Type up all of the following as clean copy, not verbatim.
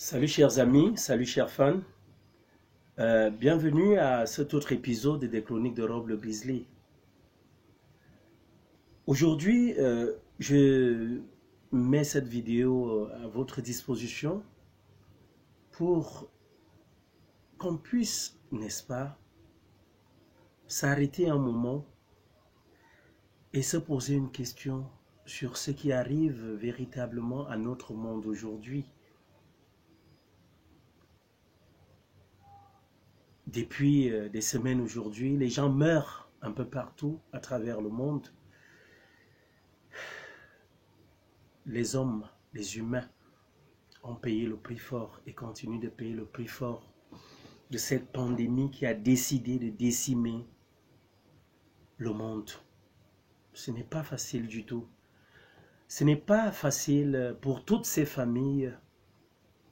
Salut chers amis, salut chers fans. Bienvenue à cet autre épisode des Chroniques de Rob le Grizzly. Aujourd'hui, je mets cette vidéo à votre disposition pour qu'on puisse, n'est-ce pas, s'arrêter un moment et se poser une question sur ce qui arrive véritablement à notre monde aujourd'hui. Depuis des semaines aujourd'hui, les gens meurent un peu partout à travers le monde. Les hommes, les humains ont payé le prix fort et continuent de payer le prix fort de cette pandémie qui a décidé de décimer le monde. Ce n'est pas facile du tout. Ce n'est pas facile pour toutes ces familles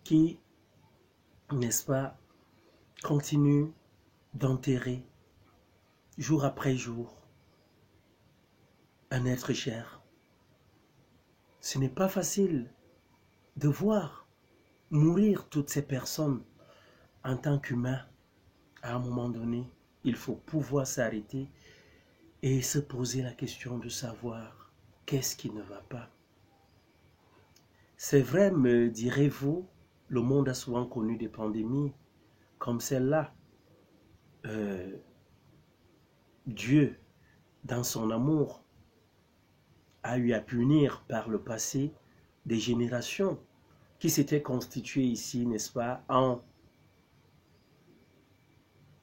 qui, n'est-ce pas, continuent d'enterrer jour après jour un être cher. Ce n'est pas facile de voir mourir toutes ces personnes en tant qu'humains. À un moment donné, il faut pouvoir s'arrêter et se poser la question de savoir qu'est-ce qui ne va pas. C'est vrai, me direz-vous, le monde a souvent connu des pandémies comme celle-là. Dieu, dans son amour, a eu à punir par le passé des générations qui s'étaient constituées ici, n'est-ce pas, en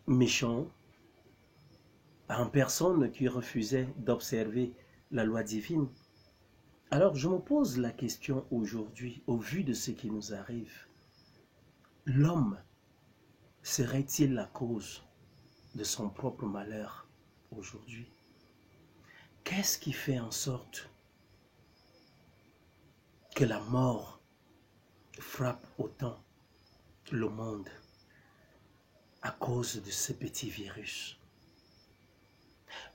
méchants, en personnes qui refusaient d'observer la loi divine. Alors je me pose la question aujourd'hui, au vu de ce qui nous arrive, l'homme serait-il la cause de son propre malheur aujourd'hui? Qu'est-ce qui fait en sorte que la mort frappe autant le monde à cause de ce petit virus?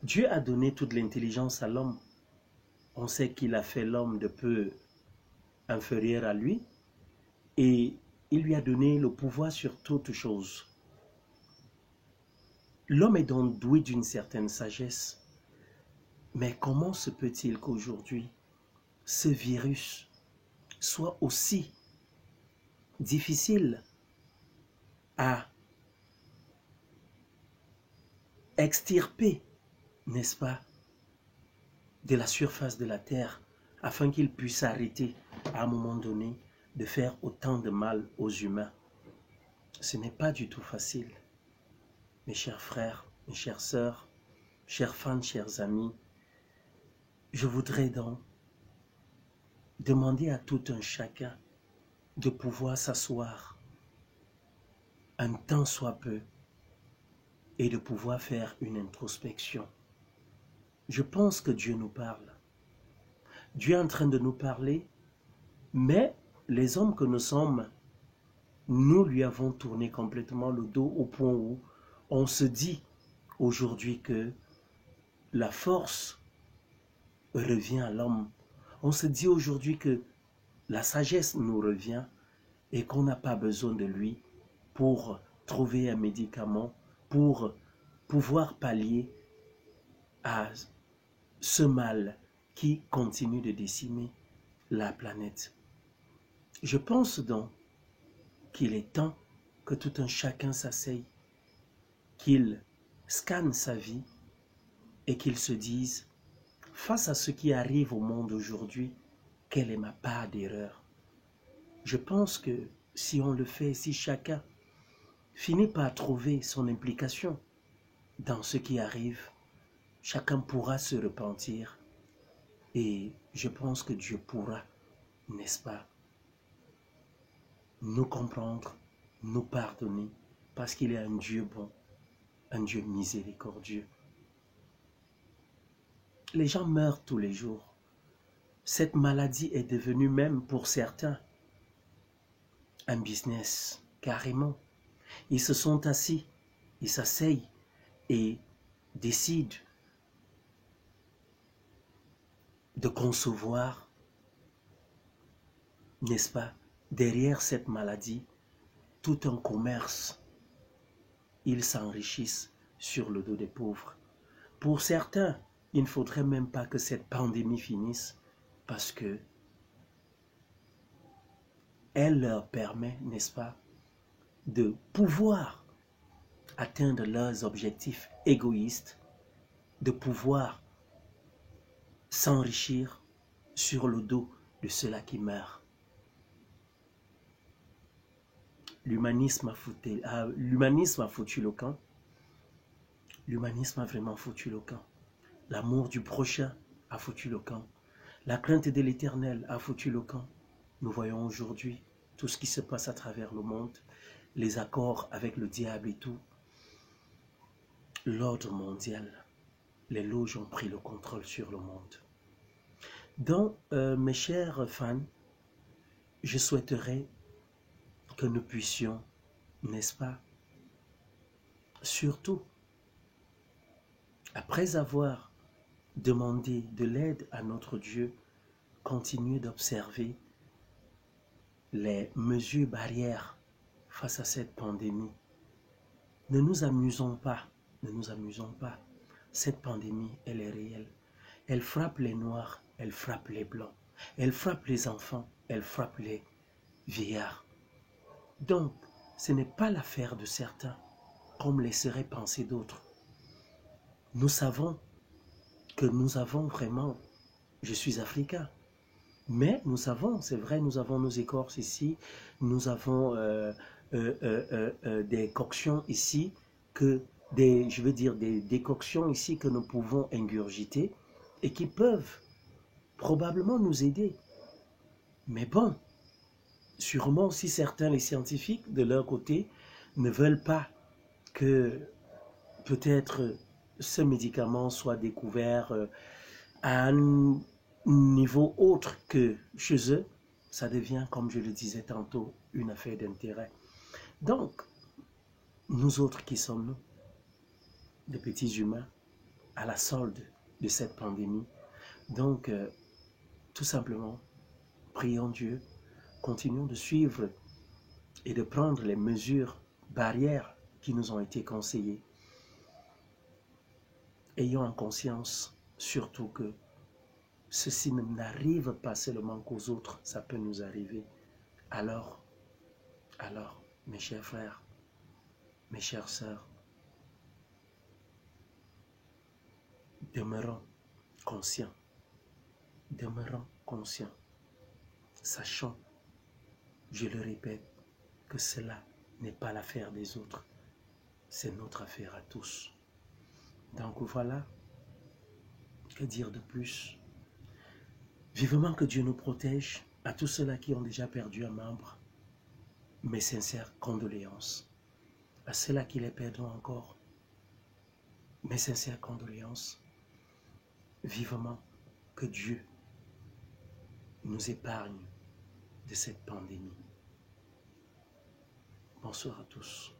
Dieu a donné toute l'intelligence à l'homme. On sait qu'il a fait l'homme de peu inférieur à lui et il lui a donné le pouvoir sur toute chose. L'homme est donc doué d'une certaine sagesse. Mais comment se peut-il qu'aujourd'hui, ce virus soit aussi difficile à extirper, n'est-ce pas, de la surface de la Terre, afin qu'il puisse arrêter à un moment donné de faire autant de mal aux humains? Ce n'est pas du tout facile. Mes chers frères, mes chères sœurs, chers fans, chers amis, je voudrais donc demander à tout un chacun de pouvoir s'asseoir un temps soit peu et de pouvoir faire une introspection. Je pense que Dieu nous parle. Dieu est en train de nous parler, mais les hommes que nous sommes, nous lui avons tourné complètement le dos au point où on se dit aujourd'hui que la force revient à l'homme. On se dit aujourd'hui que la sagesse nous revient et qu'on n'a pas besoin de lui pour trouver un médicament, pour pouvoir pallier à ce mal qui continue de décimer la planète. Je pense donc qu'il est temps que tout un chacun s'asseye, qu'il scanne sa vie et qu'il se dise, face à ce qui arrive au monde aujourd'hui, quelle est ma part d'erreur? Je pense que si on le fait, si chacun finit par trouver son implication dans ce qui arrive, chacun pourra se repentir et je pense que Dieu pourra, n'est-ce pas, nous comprendre, nous pardonner, parce qu'il est un Dieu bon, un Dieu miséricordieux. Les gens meurent tous les jours. Cette maladie est devenue même pour certains un business, carrément. Ils se sont assis, ils s'asseyent et décident de concevoir, n'est-ce pas, derrière cette maladie, tout un commerce. Ils s'enrichissent sur le dos des pauvres. Pour certains, il ne faudrait même pas que cette pandémie finisse parce que elle leur permet, n'est-ce pas, de pouvoir atteindre leurs objectifs égoïstes, de pouvoir s'enrichir sur le dos de ceux-là qui meurent. L'humanisme a foutu le camp. L'humanisme a vraiment foutu le camp. L'amour du prochain a foutu le camp. La crainte de l'Éternel a foutu le camp. Nous voyons aujourd'hui tout ce qui se passe à travers le monde, les accords avec le diable et tout. L'ordre mondial, les loges ont pris le contrôle sur le monde. Donc, mes chers fans, je souhaiterais que nous puissions, n'est-ce pas, surtout, après avoir demandé de l'aide à notre Dieu, continuer d'observer les mesures barrières face à cette pandémie. Ne nous amusons pas, ne nous amusons pas. Cette pandémie, elle est réelle. Elle frappe les Noirs, elle frappe les Blancs, elle frappe les enfants, elle frappe les vieillards. Donc, ce n'est pas l'affaire de certains, comme laisseraient penser d'autres. Nous savons que nous avons vraiment, je suis africain, mais nous savons, c'est vrai, nous avons nos écorces ici, nous avons des coctions ici, je veux dire des décoctions ici que nous pouvons ingurgiter et qui peuvent probablement nous aider. Mais bon, sûrement si certains, les scientifiques, de leur côté, ne veulent pas que peut-être ce médicament soit découvert à un niveau autre que chez eux, ça devient, comme je le disais tantôt, une affaire d'intérêt. Donc, nous autres qui sommes-nous, des petits humains, à la solde de cette pandémie. Donc, tout simplement, prions Dieu, continuons de suivre et de prendre les mesures barrières qui nous ont été conseillées. Ayons en conscience surtout que ceci n'arrive pas seulement qu'aux autres, ça peut nous arriver. Alors, mes chers frères, mes chères sœurs, demeurons conscients, sachant, je le répète, que cela n'est pas l'affaire des autres, c'est notre affaire à tous. Donc voilà, que dire de plus? Vivement que Dieu nous protège, à tous ceux-là qui ont déjà perdu un membre, mes sincères condoléances. À ceux-là qui les perdront encore, mes sincères condoléances. Vivement que Dieu nous épargne de cette pandémie. Bonsoir à tous.